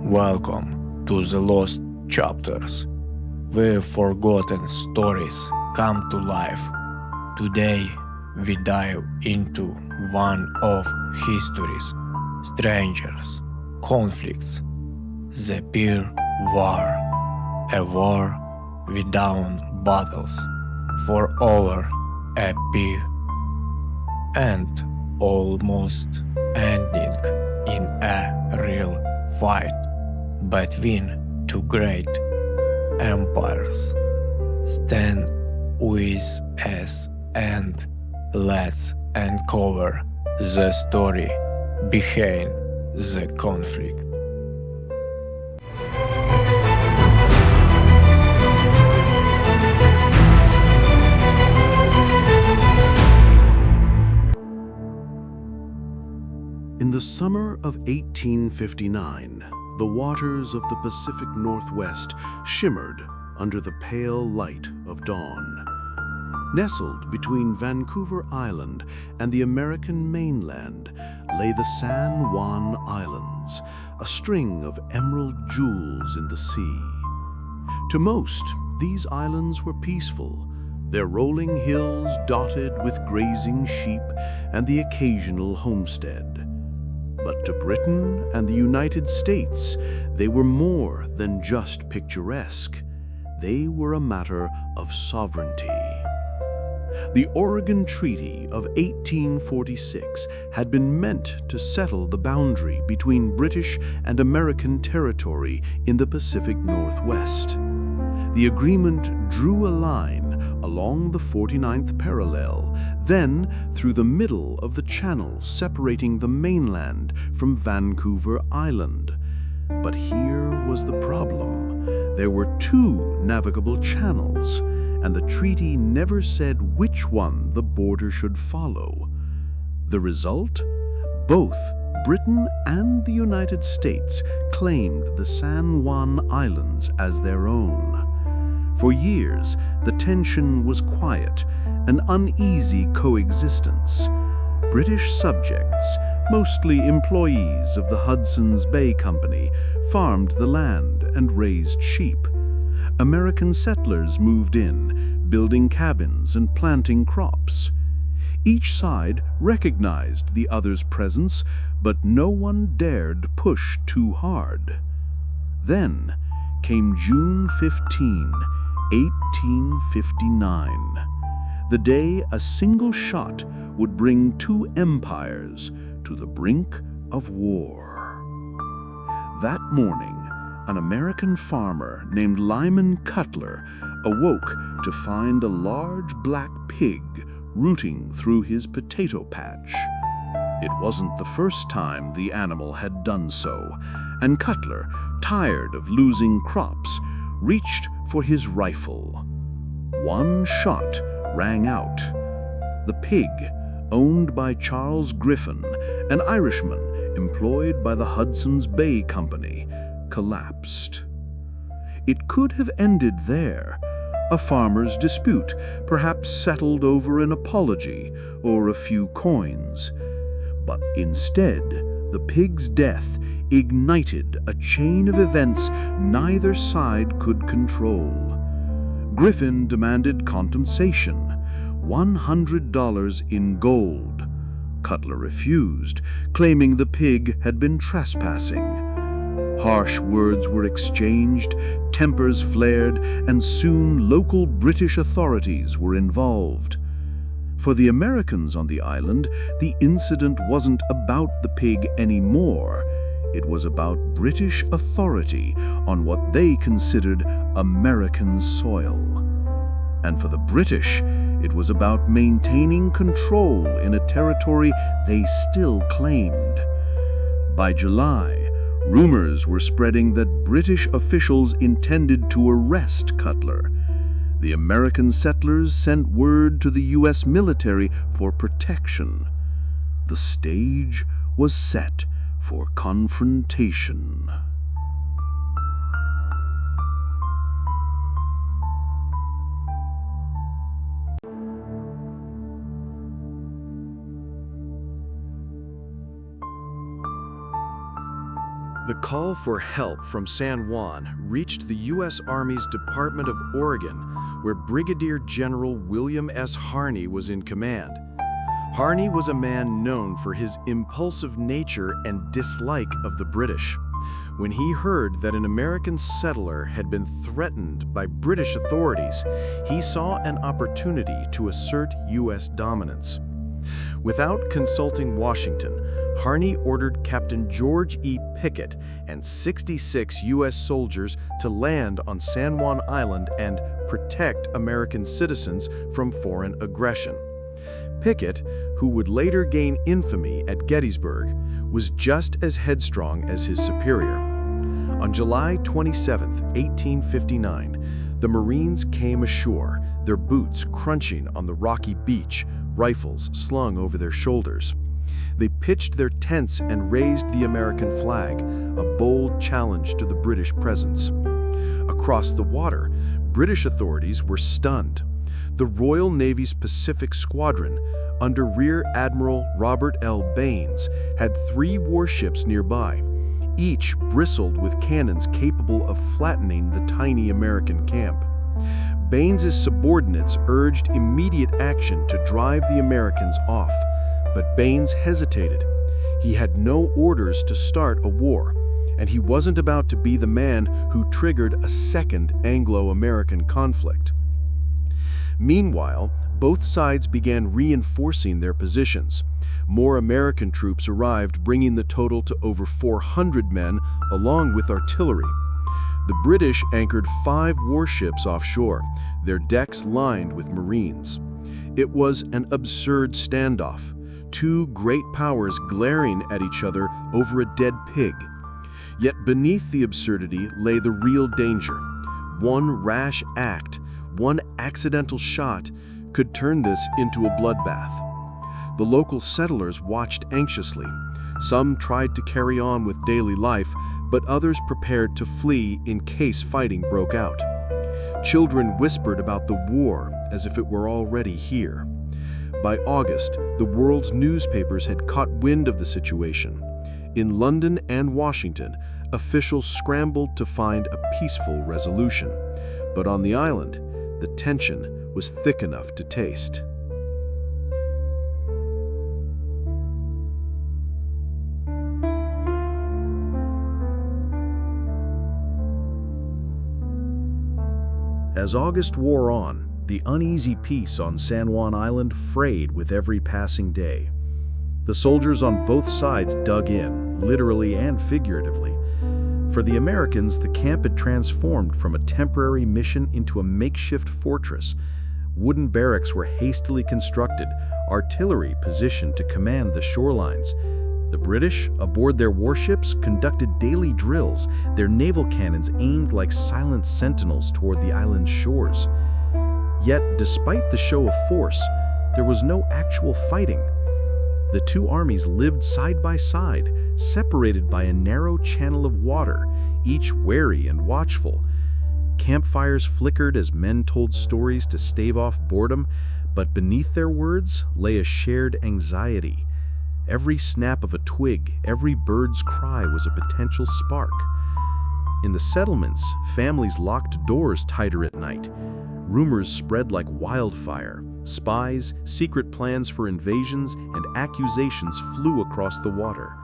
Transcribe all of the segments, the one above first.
Welcome to the Lost Chapters, where forgotten stories come to life. Today, we dive into one of history's strangest conflicts, the Peer War, a war without battles for over a pig and almost ending in a real fight between two great empires. Stand with us and let's uncover the story behind the conflict. In the summer of 1859, the waters of the Pacific Northwest shimmered under the pale light of dawn. Nestled between Vancouver Island and the American mainland lay the San Juan Islands, a string of emerald jewels in the sea. To most, these islands were peaceful, their rolling hills dotted with grazing sheep and the occasional homestead. But to Britain and the United States, they were more than just picturesque. They were a matter of sovereignty. The Oregon Treaty of 1846 had been meant to settle the boundary between British and American territory in the Pacific Northwest. The agreement drew a line along the 49th parallel, then through the middle of the channel separating the mainland from Vancouver Island. But here was the problem. There were two navigable channels, and the treaty never said which one the border should follow. The result? Both Britain and the United States claimed the San Juan Islands as their own. For years, the tension was quiet, an uneasy coexistence. British subjects, mostly employees of the Hudson's Bay Company, farmed the land and raised sheep. American settlers moved in, building cabins and planting crops. Each side recognized the other's presence, but no one dared push too hard. Then came June 15, 1859, the day a single shot would bring two empires to the brink of war. That morning, an American farmer named Lyman Cutler awoke to find a large black pig rooting through his potato patch. It wasn't the first time the animal had done so, and Cutler, tired of losing crops, reached for his rifle. One shot rang out. The pig, owned by Charles Griffin, an Irishman employed by the Hudson's Bay Company, collapsed. It could have ended there, a farmer's dispute, perhaps settled over an apology or a few coins. But instead, the pig's death ignited a chain of events neither side could control. Griffin demanded compensation, $100 in gold. Cutler refused, claiming the pig had been trespassing. Harsh words were exchanged, tempers flared, and soon local British authorities were involved. For the Americans on the island, the incident wasn't about the pig anymore. It was about British authority on what they considered American soil. And for the British, it was about maintaining control in a territory they still claimed. By July, rumors were spreading that British officials intended to arrest Cutler. The American settlers sent word to the U.S. military for protection. The stage was set for confrontation. The call for help from San Juan reached the U.S. Army's Department of Oregon, where Brigadier General William S. Harney was in command. Harney was a man known for his impulsive nature and dislike of the British. When he heard that an American settler had been threatened by British authorities, he saw an opportunity to assert U.S. dominance. Without consulting Washington, Harney ordered Captain George E. Pickett and 66 U.S. soldiers to land on San Juan Island and protect American citizens from foreign aggression. Pickett, who would later gain infamy at Gettysburg, was just as headstrong as his superior. On July 27, 1859, the Marines came ashore, their boots crunching on the rocky beach, rifles slung over their shoulders. They pitched their tents and raised the American flag, a bold challenge to the British presence. Across the water, British authorities were stunned. The Royal Navy's Pacific Squadron, under Rear Admiral Robert L. Baines, had 3 warships nearby. Each bristled with cannons capable of flattening the tiny American camp. Baines's subordinates urged immediate action to drive the Americans off, but Baines hesitated. He had no orders to start a war, and he wasn't about to be the man who triggered a second Anglo-American conflict. Meanwhile, both sides began reinforcing their positions. More American troops arrived, bringing the total to over 400 men, along with artillery. The British anchored 5 warships offshore, their decks lined with Marines. It was an absurd standoff, 2 great powers glaring at each other over a dead pig. Yet beneath the absurdity lay the real danger. One rash act, one accidental shot, could turn this into a bloodbath. The local settlers watched anxiously. Some tried to carry on with daily life, but others prepared to flee in case fighting broke out. Children whispered about the war as if it were already here. By August, the world's newspapers had caught wind of the situation. In London and Washington, officials scrambled to find a peaceful resolution. But on the island, the tension was thick enough to taste. As August wore on, the uneasy peace on San Juan Island frayed with every passing day. The soldiers on both sides dug in, literally and figuratively. For the Americans, the camp had transformed from a temporary mission into a makeshift fortress. Wooden barracks were hastily constructed, artillery positioned to command the shorelines. The British, aboard their warships, conducted daily drills, their naval cannons aimed like silent sentinels toward the island's shores. Yet, despite the show of force, there was no actual fighting. The 2 armies lived side by side, separated by a narrow channel of water, each wary and watchful. Campfires flickered as men told stories to stave off boredom, but beneath their words lay a shared anxiety. Every snap of a twig, every bird's cry was a potential spark. In the settlements, families locked doors tighter at night. Rumors spread like wildfire. Spies, secret plans for invasions, and accusations flew across the water.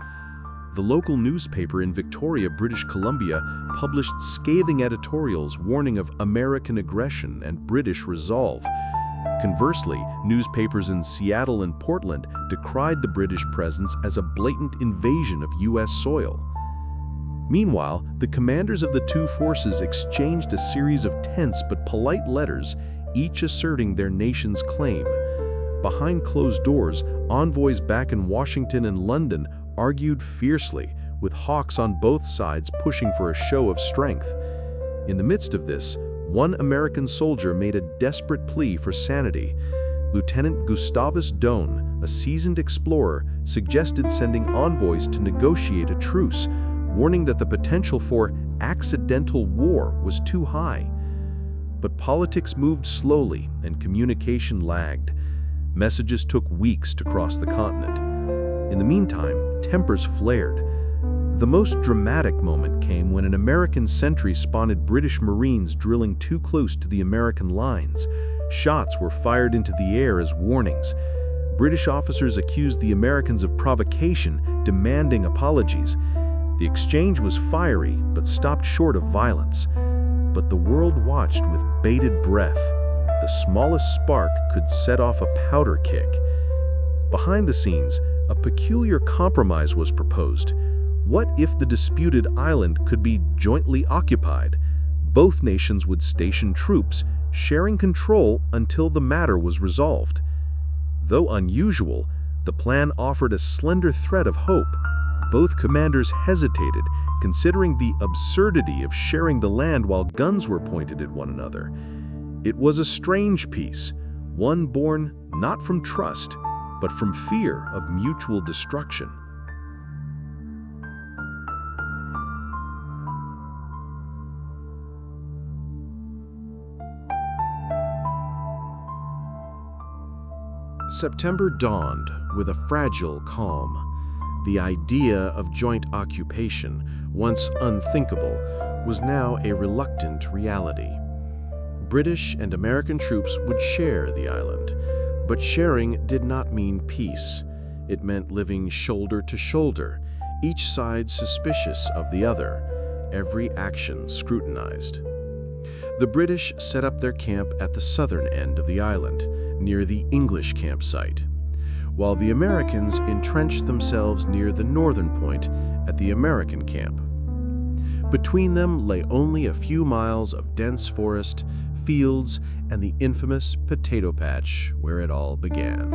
The local newspaper in Victoria, British Columbia, published scathing editorials warning of American aggression and British resolve. Conversely, newspapers in Seattle and Portland decried the British presence as a blatant invasion of U.S. soil. Meanwhile, the commanders of the 2 forces exchanged a series of tense but polite letters, each asserting their nation's claim. Behind closed doors, envoys back in Washington and London argued fiercely, with hawks on both sides pushing for a show of strength. In the midst of this, one American soldier made a desperate plea for sanity. Lieutenant Gustavus Doane, a seasoned explorer, suggested sending envoys to negotiate a truce, warning that the potential for accidental war was too high. But politics moved slowly and communication lagged. Messages took weeks to cross the continent. In the meantime, tempers flared. The most dramatic moment came when an American sentry spotted British Marines drilling too close to the American lines. Shots were fired into the air as warnings. British officers accused the Americans of provocation, demanding apologies. The exchange was fiery, but stopped short of violence. But the world watched with bated breath. The smallest spark could set off a powder kick. Behind the scenes, a peculiar compromise was proposed. What if the disputed island could be jointly occupied? Both nations would station troops, sharing control until the matter was resolved. Though unusual, the plan offered a slender thread of hope. Both commanders hesitated, considering the absurdity of sharing the land while guns were pointed at one another. It was a strange peace, one born not from trust, but from fear of mutual destruction. September dawned with a fragile calm. The idea of joint occupation, once unthinkable, was now a reluctant reality. British and American troops would share the island, but sharing did not mean peace. It meant living shoulder to shoulder, each side suspicious of the other, every action scrutinized. The British set up their camp at the southern end of the island, near the English campsite, while the Americans entrenched themselves near the northern point at the American camp. Between them lay only a few miles of dense forest, fields, and the infamous potato patch where it all began.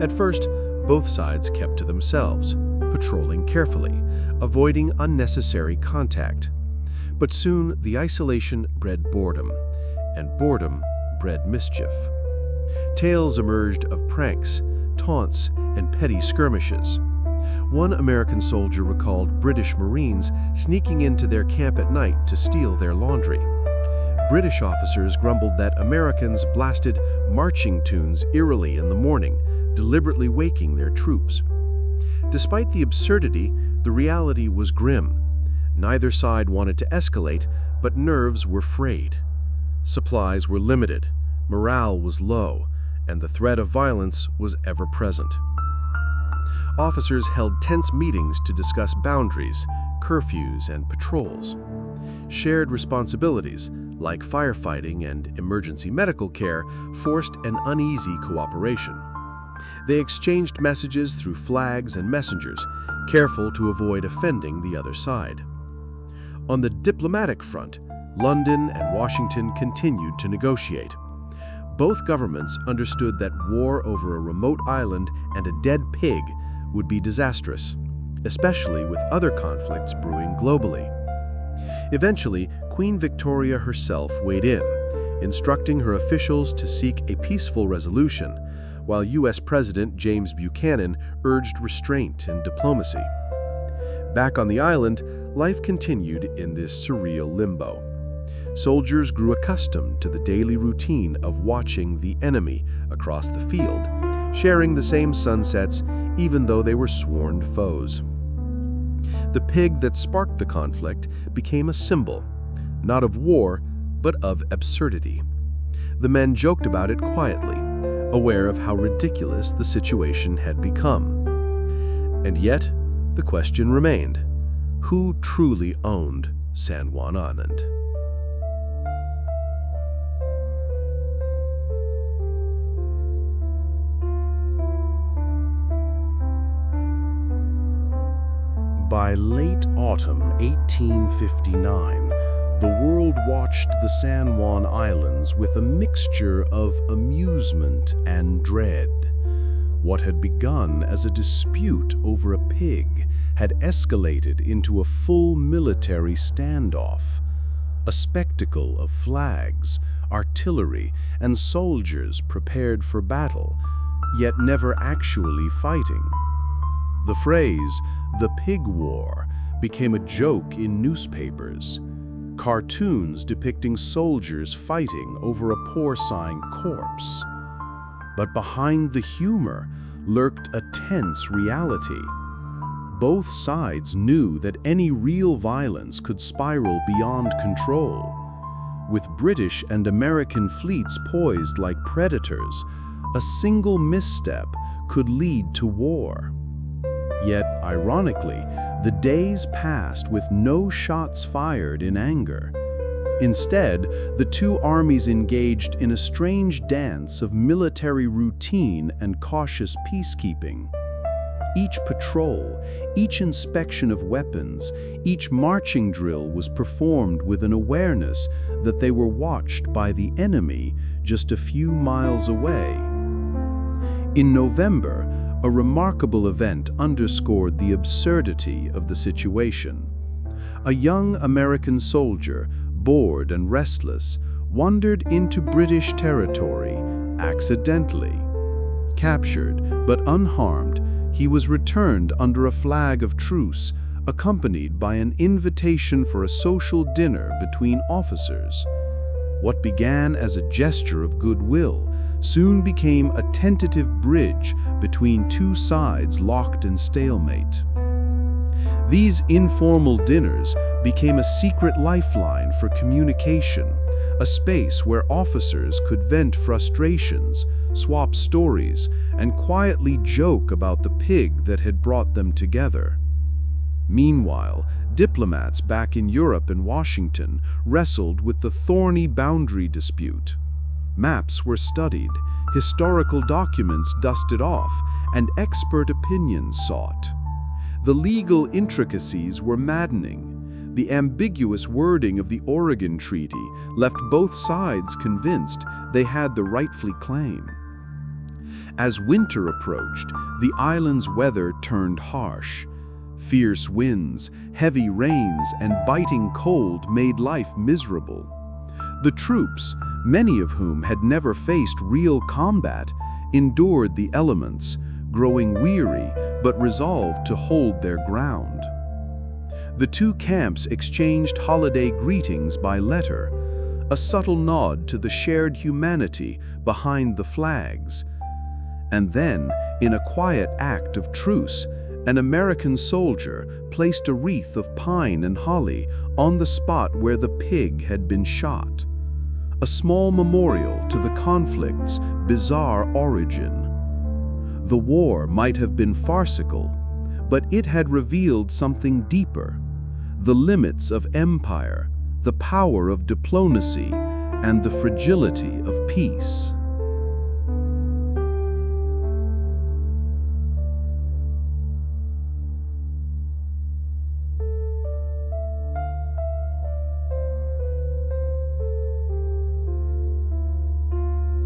At first, both sides kept to themselves, patrolling carefully, avoiding unnecessary contact. But soon the isolation bred boredom, and boredom bred mischief. Tales emerged of pranks, taunts, and petty skirmishes. One American soldier recalled British Marines sneaking into their camp at night to steal their laundry. British officers grumbled that Americans blasted marching tunes eerily in the morning, deliberately waking their troops. Despite the absurdity, the reality was grim. Neither side wanted to escalate, but nerves were frayed. Supplies were limited, morale was low, and the threat of violence was ever present. Officers held tense meetings to discuss boundaries, curfews, and patrols. Shared responsibilities, like firefighting and emergency medical care, forced an uneasy cooperation. They exchanged messages through flags and messengers, careful to avoid offending the other side. On the diplomatic front, London and Washington continued to negotiate. Both governments understood that war over a remote island and a dead pig would be disastrous, especially with other conflicts brewing globally. Eventually, Queen Victoria herself weighed in, instructing her officials to seek a peaceful resolution, while U.S. President James Buchanan urged restraint and diplomacy. Back on the island, life continued in this surreal limbo. Soldiers grew accustomed to the daily routine of watching the enemy across the field, sharing the same sunsets even though they were sworn foes. The pig that sparked the conflict became a symbol, not of war, but of absurdity. The men joked about it quietly, aware of how ridiculous the situation had become. And yet, the question remained: who truly owned San Juan Island? By late autumn 1859, the world watched the San Juan Islands with a mixture of amusement and dread. What had begun as a dispute over a pig had escalated into a full military standoff. A spectacle of flags, artillery, and soldiers prepared for battle, yet never actually fighting. The phrase, "the pig war," became a joke in newspapers. Cartoons depicting soldiers fighting over a porcine corpse. But behind the humor lurked a tense reality. Both sides knew that any real violence could spiral beyond control. With British and American fleets poised like predators, a single misstep could lead to war. Yet, ironically, the days passed with no shots fired in anger. Instead, the two armies engaged in a strange dance of military routine and cautious peacekeeping. Each patrol, each inspection of weapons, each marching drill was performed with an awareness that they were watched by the enemy just a few miles away. In November, a remarkable event underscored the absurdity of the situation. A young American soldier, bored and restless, wandered into British territory accidentally. Captured but unharmed, he was returned under a flag of truce, accompanied by an invitation for a social dinner between officers. What began as a gesture of goodwill soon became a tentative bridge between two sides locked in stalemate. These informal dinners became a secret lifeline for communication, a space where officers could vent frustrations, swap stories, and quietly joke about the pig that had brought them together. Meanwhile, diplomats back in Europe and Washington wrestled with the thorny boundary dispute. Maps were studied, historical documents dusted off, and expert opinions sought. The legal intricacies were maddening. The ambiguous wording of the Oregon Treaty left both sides convinced they had the rightful claim. As winter approached, the island's weather turned harsh. Fierce winds, heavy rains, and biting cold made life miserable. The troops, many of whom had never faced real combat, endured the elements, growing weary but resolved to hold their ground. The two camps exchanged holiday greetings by letter, a subtle nod to the shared humanity behind the flags. And then, in a quiet act of truce, an American soldier placed a wreath of pine and holly on the spot where the pig had been shot, a small memorial to the conflict's bizarre origin. The war might have been farcical, but it had revealed something deeper: the limits of empire, the power of diplomacy, and the fragility of peace.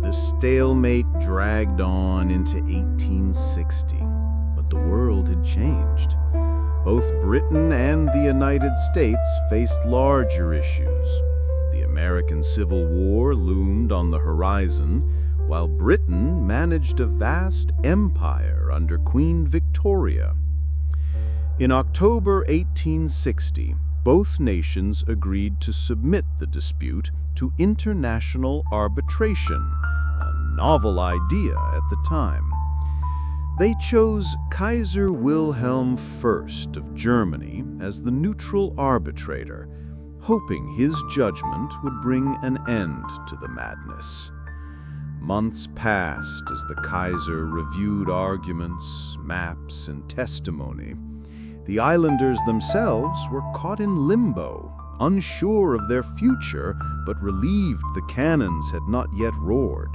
The stalemate dragged on into 1860, but the world had changed. Both Britain and the United States faced larger issues. The American Civil War loomed on the horizon, while Britain managed a vast empire under Queen Victoria. In October 1860, both nations agreed to submit the dispute to international arbitration, a novel idea at the time. They chose Kaiser Wilhelm I of Germany as the neutral arbitrator, hoping his judgment would bring an end to the madness. Months passed as the Kaiser reviewed arguments, maps, and testimony. The islanders themselves were caught in limbo, unsure of their future, but relieved the cannons had not yet roared.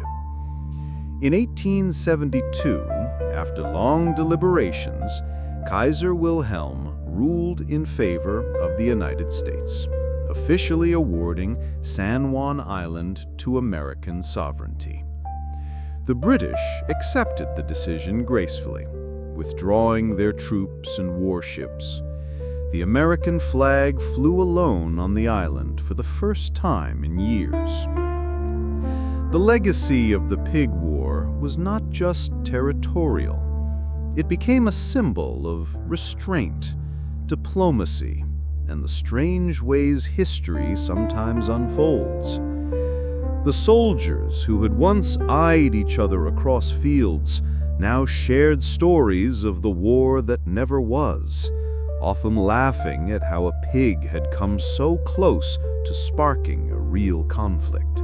In 1872, after long deliberations, Kaiser Wilhelm ruled in favor of the United States, officially awarding San Juan Island to American sovereignty. The British accepted the decision gracefully, withdrawing their troops and warships. The American flag flew alone on the island for the first time in years. The legacy of the Pig War was not just territorial. It became a symbol of restraint, diplomacy, and the strange ways history sometimes unfolds. The soldiers who had once eyed each other across fields now shared stories of the war that never was, often laughing at how a pig had come so close to sparking a real conflict.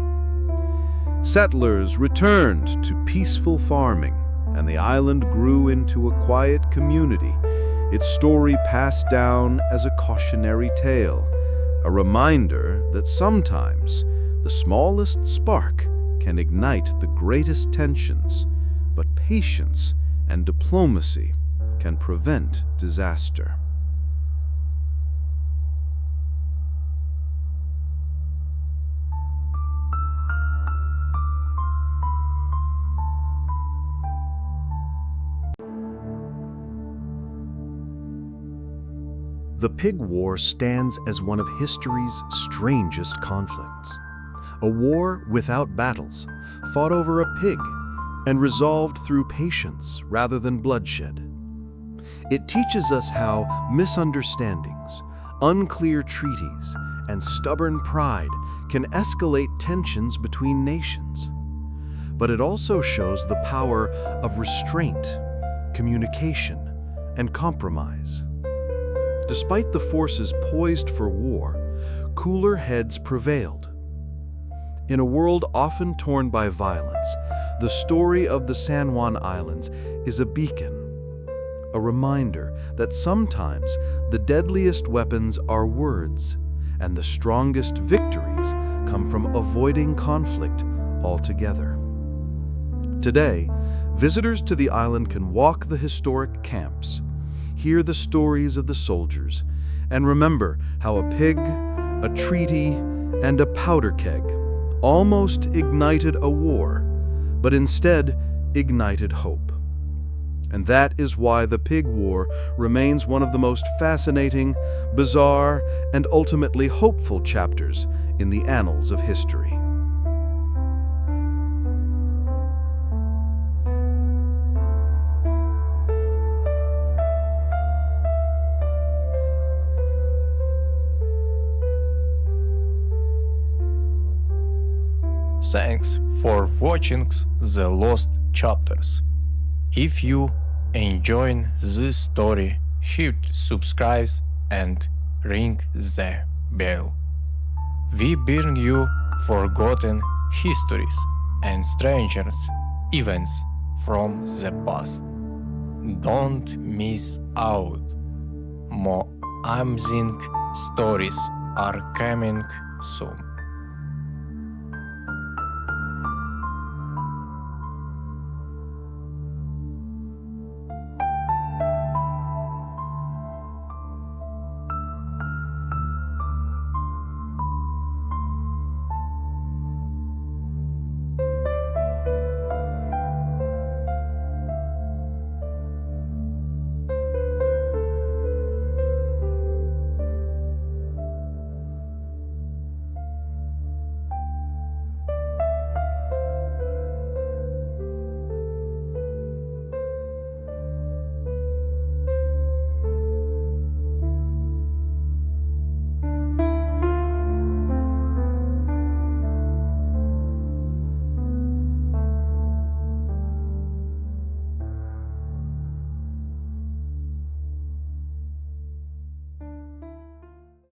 Settlers returned to peaceful farming, and the island grew into a quiet community, its story passed down as a cautionary tale, a reminder that sometimes the smallest spark can ignite the greatest tensions, but patience and diplomacy can prevent disaster. The Pig War stands as one of history's strangest conflicts. A war without battles, fought over a pig, and resolved through patience rather than bloodshed. It teaches us how misunderstandings, unclear treaties, and stubborn pride can escalate tensions between nations. But it also shows the power of restraint, communication, and compromise. Despite the forces poised for war, cooler heads prevailed. In a world often torn by violence, the story of the San Juan Islands is a beacon, a reminder that sometimes the deadliest weapons are words, and the strongest victories come from avoiding conflict altogether. Today, visitors to the island can walk the historic camps, hear the stories of the soldiers, and remember how a pig, a treaty, and a powder keg almost ignited a war, but instead ignited hope. And that is why the Pig War remains one of the most fascinating, bizarre, and ultimately hopeful chapters in the annals of history. Thanks for watching the Lost Chapters. If you enjoy this story, hit subscribe and ring the bell. We bring you forgotten histories and strangers events from the past. Don't miss out. More amazing stories are coming soon.